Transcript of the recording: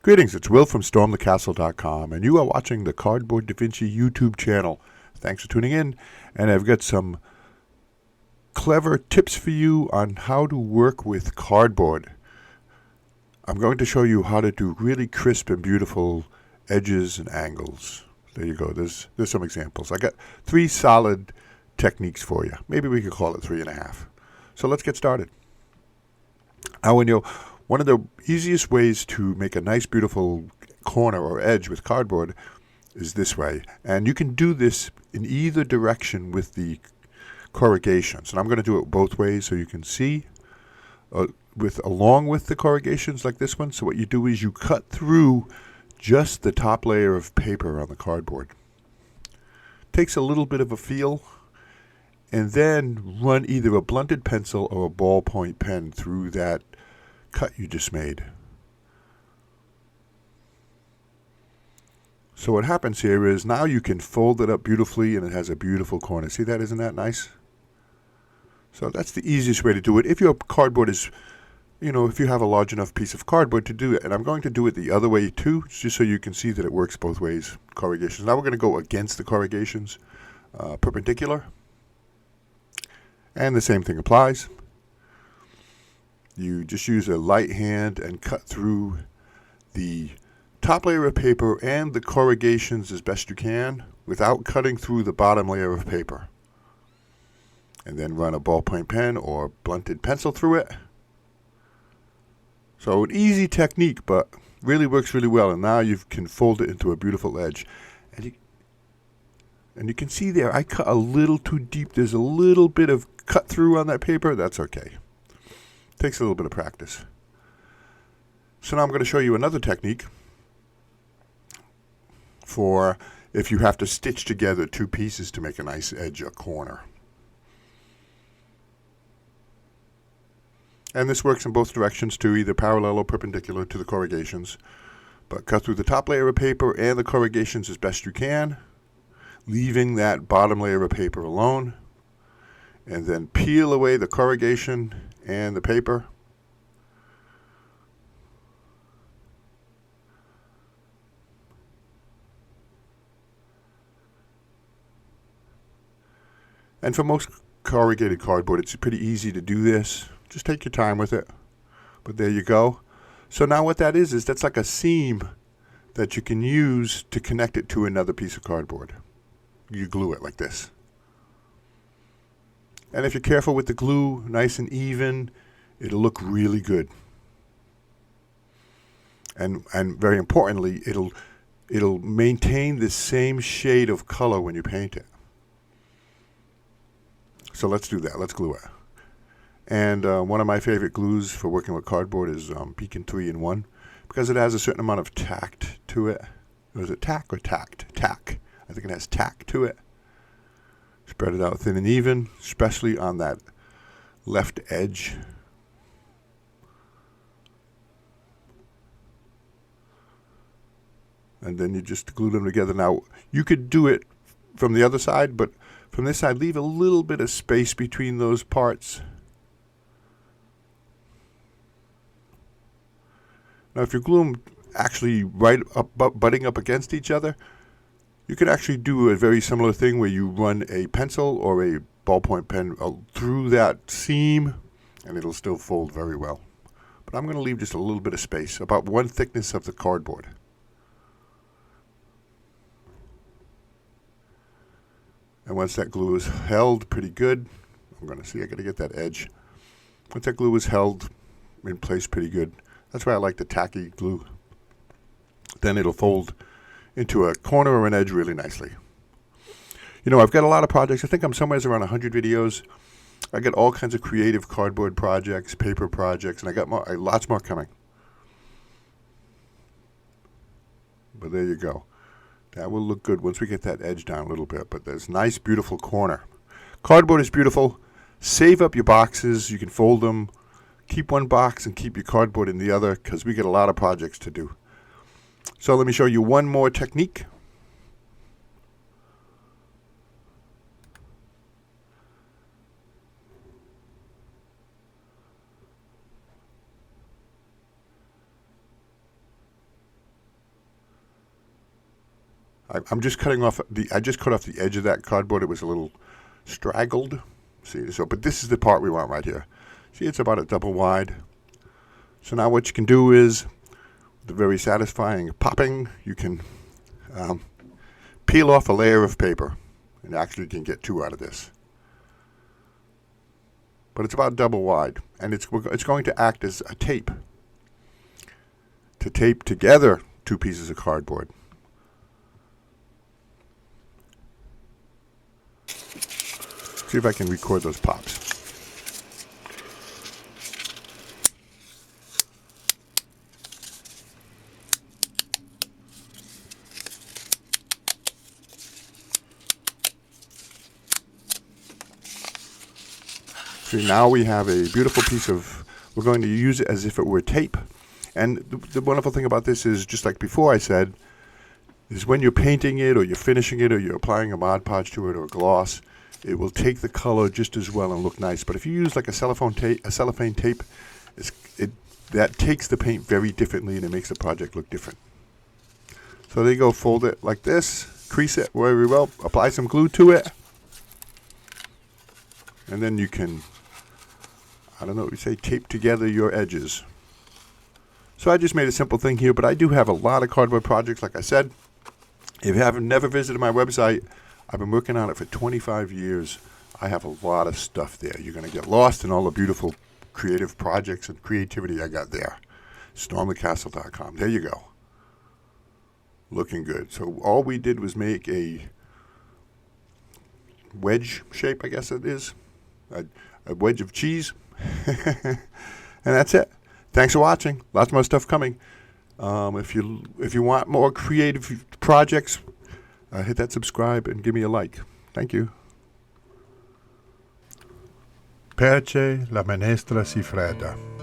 Greetings, it's Will from StormTheCastle.com, and you are watching the Cardboard DaVinci YouTube channel. Thanks for tuning in, and I've got some clever tips for you on how to work with cardboard. I'm going to show you how to do really crisp and beautiful edges and angles. There you go, there's some examples. I got 3 solid techniques for you. Maybe we could call it 3.5. So let's get started. Now, one of the easiest ways to make a nice, beautiful corner or edge with cardboard is this way. And you can do this in either direction with the corrugations. And I'm going to do it both ways so you can see along with the corrugations like this one. So what you do is you cut through just the top layer of paper on the cardboard. Takes a little bit of a feel. And then run either a blunted pencil or a ballpoint pen through that cut you just made. So what happens here is now you can fold it up beautifully and it has a beautiful corner. See that? Isn't that nice? So that's the easiest way to do it. If your cardboard is, if you have a large enough piece of cardboard to do it, and I'm going to do it the other way too, just so you can see that it works both ways. Corrugations. Now we're going to go against the corrugations, perpendicular. And the same thing applies. You just use a light hand and cut through the top layer of paper and the corrugations as best you can without cutting through the bottom layer of paper. And then run a ballpoint pen or blunted pencil through it. So an easy technique, but really works really well. And now you can fold it into a beautiful edge. And you can see there, I cut a little too deep. There's a little bit of cut through on that paper. That's okay. Takes a little bit of practice. So now I'm going to show you another technique for if you have to stitch together 2 pieces to make a nice edge or corner. And this works in both directions too, either parallel or perpendicular to the corrugations. But cut through the top layer of paper and the corrugations as best you can, leaving that bottom layer of paper alone. And then peel away the corrugation and the paper. And for most corrugated cardboard, it's pretty easy to do this. Just take your time with it. But there you go. So now what that is that's like a seam that you can use to connect it to another piece of cardboard. You glue it like this. And if you're careful with the glue, nice and even, it'll look really good. And very importantly, it'll maintain the same shade of color when you paint it. So let's do that. Let's glue it. And one of my favorite glues for working with cardboard is Beacon 3-in-1 because it has a certain amount of tact to it. Was it tack or tact? Tack. I think it has tack to it. Spread it out thin and even, especially on that left edge. And then you just glue them together. Now, you could do it from the other side, but from this side, leave a little bit of space between those parts. Now, if you glue them actually right up, butting up against each other, you can actually do a very similar thing where you run a pencil or a ballpoint pen through that seam, and it'll still fold very well. But I'm going to leave just a little bit of space, about 1 thickness of the cardboard. And once that glue is held pretty good, I got to get that edge. Once that glue is held in place pretty good, that's why I like the tacky glue. Then it'll fold into a corner or an edge really nicely. I've got a lot of projects. I think I'm somewhere around 100 videos. I got all kinds of creative cardboard projects, paper projects, and I got lots more coming. But there you go. That will look good once we get that edge down a little bit. But there's nice, beautiful corner. Cardboard is beautiful. Save up your boxes. You can fold them. Keep one box and keep your cardboard in the other because we get a lot of projects to do. So let me show you one more technique. I'm just cutting off I just cut off the edge of that cardboard. It was a little straggled. See, so, but this is the part we want right here. See, it's about a double wide. So now what you can do is, the very satisfying popping, you can peel off a layer of paper, and actually you can get two out of this. But it's about double wide, and it's going to act as a tape to tape together two pieces of cardboard. See if I can record those pops. See, now we have a beautiful piece of, we're going to use it as if it were tape. And the wonderful thing about this is, just like before I said, is when you're painting it or you're finishing it or you're applying a Mod Podge to it or a gloss, it will take the color just as well and look nice. But if you use like a cellophane tape, that takes the paint very differently and it makes the project look different. So there you go, fold it like this, crease it very well, apply some glue to it, and then you can, I don't know what you say, tape together your edges. So I just made a simple thing here, but I do have a lot of cardboard projects, like I said. If you haven't never visited my website, I've been working on it for 25 years. I have a lot of stuff there. You're going to get lost in all the beautiful creative projects and creativity I got there. Stormthecastle.com. There you go. Looking good. So all we did was make a wedge shape, I guess it is. A wedge of cheese. And that's it. Thanks for watching. Lots more stuff coming. If you want more creative projects, hit that subscribe and give me a like. Thank you. Perché la minestra si fredda.